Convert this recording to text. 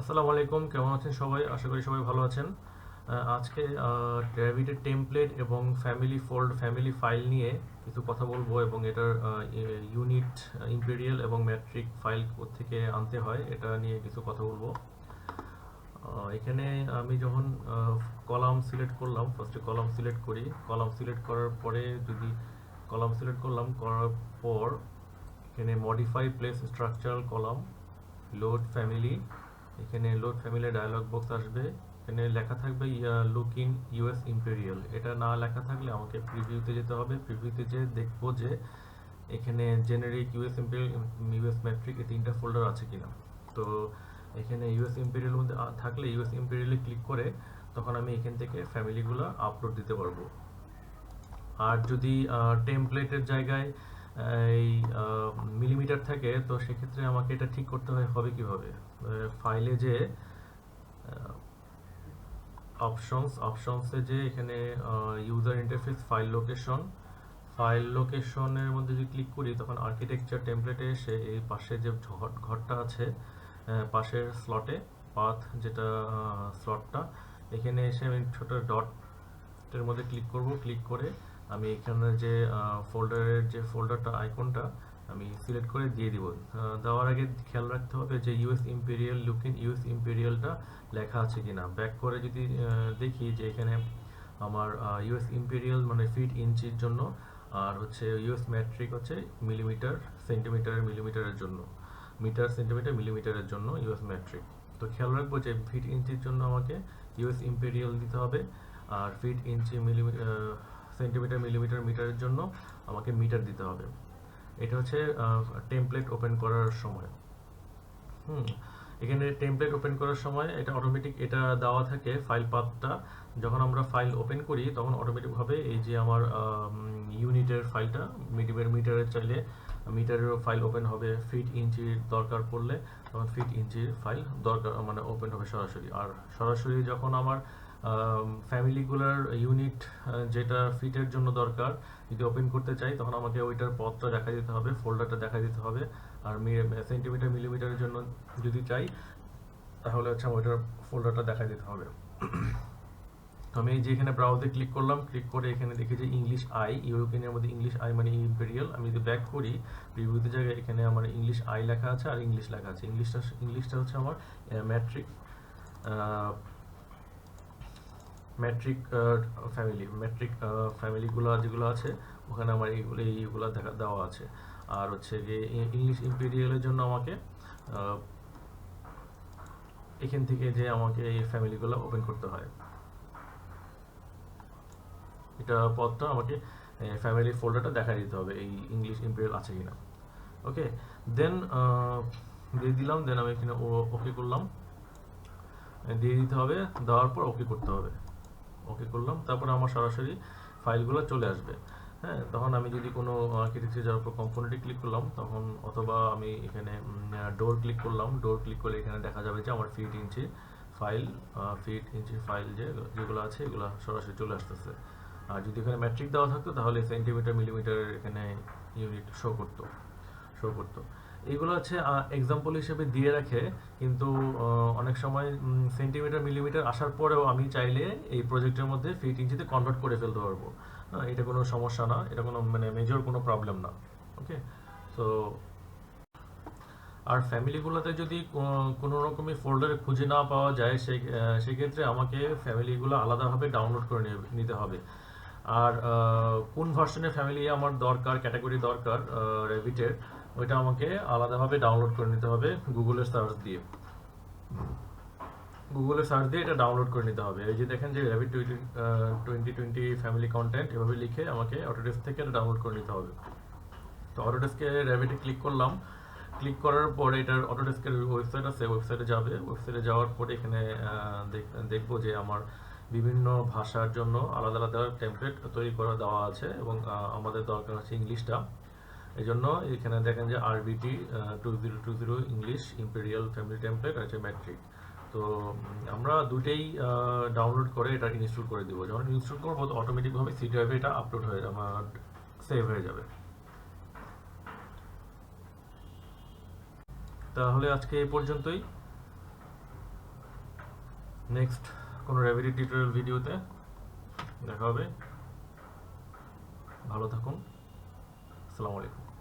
আসসালামু আলাইকুম, কেমন আছেন সবাই? আশা করি সবাই ভালো আছেন। আজকে Revit-এর টেমপ্লেট এবং ফ্যামিলি ফাইল নিয়ে কিছু কথা বলবো এবং এটার ইউনিট, ইম্পেরিয়াল এবং ম্যাট্রিক ফাইল কোত্থেকে আনতে হয় এটা নিয়ে কিছু কথা বলবো। এখানে আমি যখন কলাম সিলেক্ট করলাম, ফার্স্টে কলাম সিলেক্ট করি। কলাম সিলেক্ট করার পরে যদি কলাম সিলেক্ট করলাম, করার পর এখানে modify place structural column, load family, এখানে লোড ফ্যামিলি ডায়লগ বক্স আসবে। এখানে লেখা থাকবে লুক ইন ইউএস ইম্পেরিয়াল। এটা না লেখা থাকলে আমাকে প্রিভিউতে যেতে হবে। প্রিভিউতে যে দেখবো যে এখানে generic US imperial, US matric, এই তিনটা ফোল্ডার আছে কিনা। তো এখানে ইউএস ইম্পেরিয়াল মধ্যে থাকলে ইউএস ইম্পেরিয়ালে ক্লিক করে তখন আমি এখান থেকে ফ্যামিলিগুলো আপলোড দিতে পারবো। আর যদি টেমপ্লেটের জায়গায় এই মিলিমিটার থাকে, তো সেক্ষেত্রে আমাকে এটা ঠিক করতে হবে কিভাবে। ফাইলে যে অপশনসে যে এখানে ইউজার ইন্টারফেস, ফাইল লোকেশনের মধ্যে যদি ক্লিক করি তখন আর্কিটেকচার টেমপ্লেটে এসে এই পাশে যে ঘরটা আছে, পাশের স্লটে পাথ, যেটা স্লটটা, এখানে এসে আমি ছোট ডটের মধ্যে ক্লিক করব। ক্লিক করে আমি এখানে যে ফোল্ডারটা আইকনটা আমি সিলেক্ট করে দিয়ে দিব। দেওয়ার আগে খেয়াল রাখতে হবে যে US imperial, look in US ইম্পেরিয়ালটা লেখা আছে কিনা। ব্যাক করে যদি দেখি যে এখানে আমার ইউএস ইম্পেরিয়াল মানে ফিট ইঞ্চির জন্য, আর হচ্ছে ইউএস ম্যাট্রিক হচ্ছে মিলিমিটার সেন্টিমিটার মিলিমিটারের জন্য, মিটার সেন্টিমিটার মিলিমিটারের জন্য ইউএস ম্যাট্রিক। তো খেয়াল রাখবো যে ফিট ইঞ্চির জন্য আমাকে ইউএস ইম্পেরিয়াল দিতে হবে, আর ফিট ইঞ্চি সেন্টিমিটার মিলিমিটার মিটারের জন্য আমাকে মিটার দিতে হবে। এটা হচ্ছে টেমপ্লেট ওপেন করার সময়। হুম এখানে টেমপ্লেট ওপেন করার সময় এটা অটোমেটিক এটা দেওয়া থাকে ফাইল পাথটা। যখন আমরা ফাইল ওপেন করি তখন অটোমেটিকভাবে এই যে আমার ইউনিটের ফাইলটা, মিটারের চাইলে মিটারেরও ফাইল ওপেন হবে। ফিট ইঞ্চির দরকার পড়লে তখন ফিট ইঞ্চির ফাইল দরকার মানে ওপেন হবে সরাসরি। আর সরাসরি যখন আমার ফ্যামিলিগুলার ইউনিট যেটা ফিটের জন্য দরকার যদি ওপেন করতে চাই তখন আমাকে ওইটার পথটা দেখা দিতে হবে, ফোল্ডারটা দেখা দিতে হবে। আর সেন্টিমিটার মিলিমিটারের জন্য যদি চাই তাহলে হচ্ছে আমার ওইটার ফোল্ডারটা দেখা দিতে হবে। তো আমি যে এখানে ব্রাউজে ক্লিক করলাম, ক্লিক করে এখানে দেখি যে ইংলিশ আই, ইউরোপিয়ানের মধ্যে ইংলিশ আই মানে ইম্পেরিয়াল। আমি যদি ব্যাক করি প্রিভিউতে জায়গায় এখানে আমার ইংলিশ আই লেখা আছে আর ইংলিশ লেখা আছে। ইংলিশটা হচ্ছে আমার ম্যাট্রিক ম্যাট্রিক ফ্যামিলিগুলো যেগুলো আছে ওখানে আমার এইগুলো দেওয়া আছে। আর হচ্ছে যে ইংলিশ ইম্পেরিয়ালের জন্য আমাকে এখান থেকে যে আমাকে এই ফ্যামিলিগুলো ওপেন করতে হয়, এটা পথটা আমাকে ফ্যামিলি ফোল্ডারটা দেখা দিতে হবে এই ইংলিশ ইম্পেরিয়াল আছে কিনা। ওকে, দেন দিয়ে দিলাম। দেন আমি এখানে ওকে করলাম, দিয়ে দিতে হবে। দেওয়ার পর ওকে করতে হবে। ওকে করলাম, তারপরে আমার সরাসরি ফাইলগুলো চলে আসবে। হ্যাঁ, তখন আমি যদি কোনো আর্কিটেকচার যাওয়ার পর কম্পোনেন্টে ক্লিক করলাম তখন, অথবা আমি এখানে ডোর ক্লিক করলাম, ডোর ক্লিক করলে এখানে দেখা যাবে যে আমার ফিট ইঞ্চি ফাইল যেগুলো আছে এগুলো সরাসরি চলে আসতেছে। আর যদি এখানে ম্যাট্রিক দেওয়া থাকতো তাহলে সেন্টিমিটার মিলিমিটারের এখানে ইউনিট শো করতো। এইগুলো হচ্ছে এক্সাম্পল হিসেবে দিয়ে রাখে, কিন্তু অনেক সময় সেন্টিমিটার মিলিমিটার আসার পরেও আমি চাইলে এই প্রজেক্টের মধ্যে ফিট ইঞ্চিতে কনভার্ট করে ফেলতে পারবো। এটা কোনো সমস্যা না, এটা কোনো মানে মেজর কোনো প্রবলেম না। ওকে, সো আর ফ্যামিলিগুলোতে যদি কোনো রকমের ফোল্ডারে খুঁজে না পাওয়া যায় সেক্ষেত্রে আমাকে ফ্যামিলিগুলো আলাদাভাবে ডাউনলোড করে নিতে হবে। আর কোন ভার্সনের ফ্যামিলি আমার দরকার, ক্যাটাগরি দরকার রেভিটের, ওইটা আমাকে আলাদাভাবে ডাউনলোড করে নিতে হবে গুগলে সার্চ দিয়ে এটা ডাউনলোড করে নিতে হবে। এই যে দেখেন যে রেভিট 2020 ফ্যামিলি কন্টেন্ট এভাবে লিখে আমাকে অটোডেস্ক থেকে এটা ডাউনলোড করে নিতে হবে। তো অটোডেস্কে রেভিটে ক্লিক করলাম। ক্লিক করার পরে এটার অটোডেস্কের ওয়েবসাইট আছে, ওয়েবসাইটে যাওয়ার পরে এখানে দেখবো যে আমার বিভিন্ন ভাষার জন্য আলাদা আলাদা টেমপ্লেট তৈরি করা দেওয়া আছে এবং আমাদের দরকার হচ্ছে ইংলিশটা। এই জন্য এখানে দেখেন যে RBT 2020 English imperial family template আছে ম্যাট্রিক। তো আমরা দুটেই ডাউনলোড করে এটা ইনস্টল করে দিব। যখন ইনস্টল করবো তো অটোমেটিকভাবে সি ড্রাইভে এটা আপলোড হয়ে আমার সেভ হয়ে যাবে। তাহলে আজকে এই পর্যন্তই। নেক্সট কোনো রেভিটি টিউটোরিয়াল ভিডিওতে দেখা হবে। ভালো থাকুন। আসসালামু আলাইকুম।